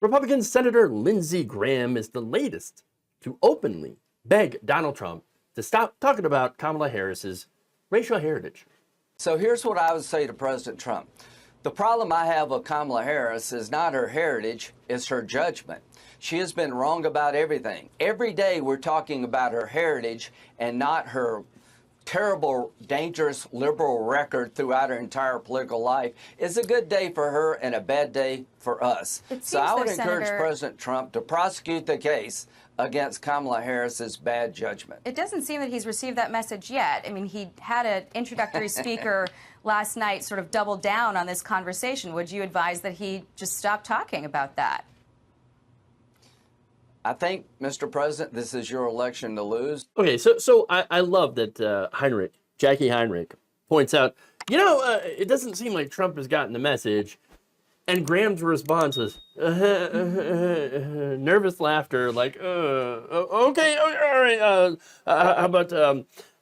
Republican Senator Lindsey Graham is the latest to openly beg Donald Trump to stop talking about Kamala Harris's racial heritage. So here's what I would say to President Trump. The problem I have with Kamala Harris is not her heritage, it's her judgment. She has been wrong about everything. Every day we're talking about her heritage and not her terrible, dangerous liberal record throughout her entire political life. It's a good day for her and a bad day for us. So I would encourage President Trump to prosecute the case against Kamala Harris's bad judgment. It doesn't seem that he's received that message yet. I mean, he had an introductory speaker last night sort of double down on this conversation. Would you advise that he just stop talking about that? I think, Mr. President, this is your election to lose. Okay, so I love that Jacqui Heinrich points out, it doesn't seem like Trump has gotten the message. And Graham's response is nervous laughter, like, okay, all right. How about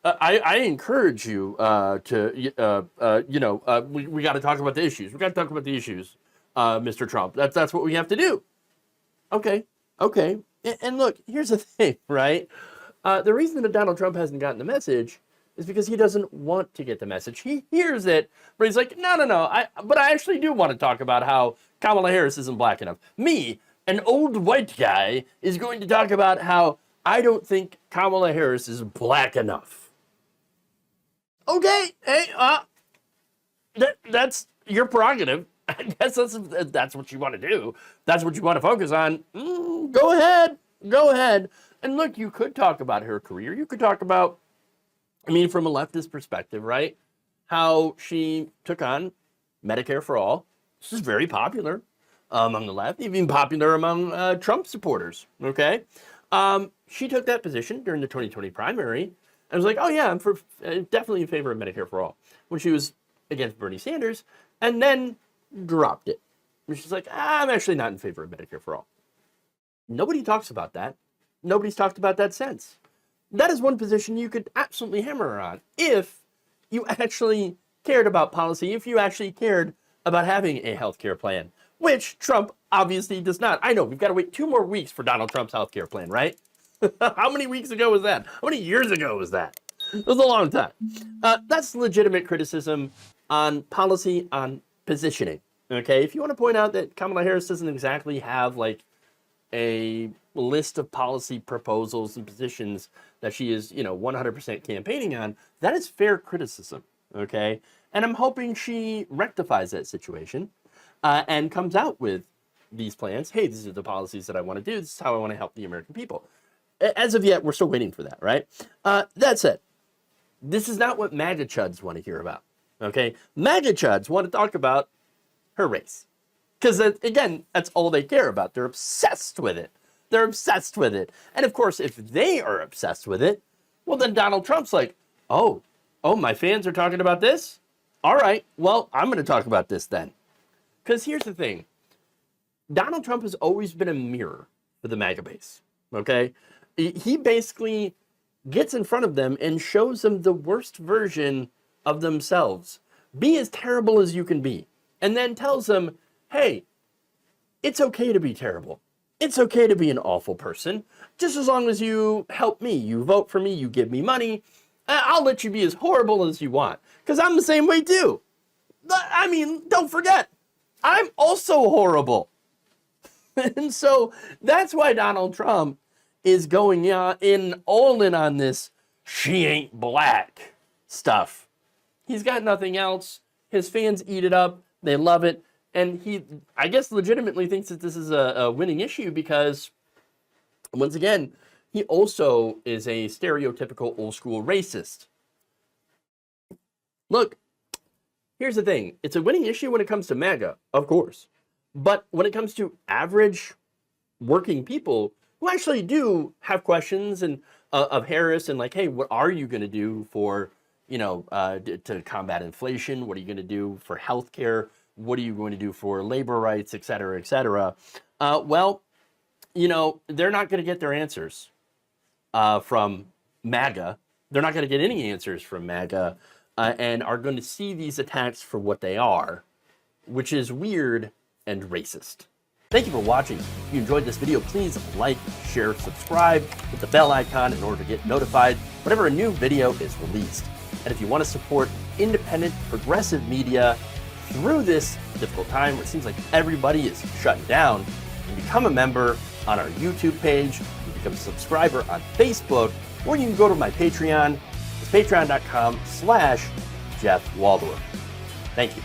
I encourage you to, we got to talk about the issues. We got to talk about the issues, Mr. Trump. That's what we have to do. Okay. And look, here's the thing, right? The reason that Donald Trump hasn't gotten the message is because he doesn't want to get the message. He hears it, but he's like, no. But I actually do want to talk about how Kamala Harris isn't black enough. Me, an old white guy, is going to talk about how I don't think Kamala Harris is black enough. Okay, hey, that's your prerogative. I guess that's what you want to do. That's what you want to focus on. Go ahead. And look, you could talk about her career. You could talk about, from a leftist perspective, right? How she took on Medicare for all. This is very popular among the left, even popular among Trump supporters, okay? She took that position during the 2020 primary and was like, oh yeah, I'm definitely in favor of Medicare for all, when she was against Bernie Sanders, and then dropped it. And she's like, I'm actually not in favor of Medicare for all. Nobody talks about that. Nobody's talked about that since. That is one position you could absolutely hammer her on if you actually cared about policy, if you actually cared about having a healthcare plan, which Trump obviously does not. I know, we've got to wait 2 more weeks for Donald Trump's healthcare plan, right? How many weeks ago was that? How many years ago was that? It was a long time. That's legitimate criticism on policy, on positioning, okay? If you want to point out that Kamala Harris doesn't exactly have, like, a list of policy proposals and positions that she is, 100% campaigning on, that is fair criticism, okay? And I'm hoping she rectifies that situation and comes out with these plans. Hey, these are the policies that I want to do. This is how I want to help the American people. As of yet, we're still waiting for that, right? That said, this is not what MAGA chuds want to hear about, okay? MAGA chuds want to talk about her race. Because, again, that's all they care about. They're obsessed with it. And, of course, if they are obsessed with it, well, then Donald Trump's like, oh, my fans are talking about this? All right, well, I'm going to talk about this then. Because here's the thing. Donald Trump has always been a mirror for the MAGA base, okay? He basically gets in front of them and shows them the worst version of themselves. Be as terrible as you can be. And then tells them, hey, it's okay to be terrible. It's okay to be an awful person. Just as long as you help me, you vote for me, you give me money, I'll let you be as horrible as you want. Because I'm the same way too. Don't forget, I'm also horrible. And so that's why Donald Trump is going all in on this she ain't black stuff. He's got nothing else. His fans eat it up. They love it. And he, I guess, legitimately thinks that this is a winning issue because, once again, he also is a stereotypical old school racist. Look, here's the thing. It's a winning issue when it comes to MAGA, of course. But when it comes to average working people who actually do have questions and of Harris and like, hey, what are you going to do for, to combat inflation? What are you going to do for healthcare? What are you going to do for labor rights, et cetera, et cetera? Well, they're not going to get their answers from MAGA. They're not going to get any answers from MAGA and are going to see these attacks for what they are, which is weird and racist. Thank you for watching. If you enjoyed this video, please like, share, subscribe, hit the bell icon in order to get notified whenever a new video is released. And if you want to support independent, progressive media through this difficult time where it seems like everybody is shutting down, you can become a member on our YouTube page, you can become a subscriber on Facebook, or you can go to my Patreon. It's patreon.com/Jeff Waldorf. Thank you.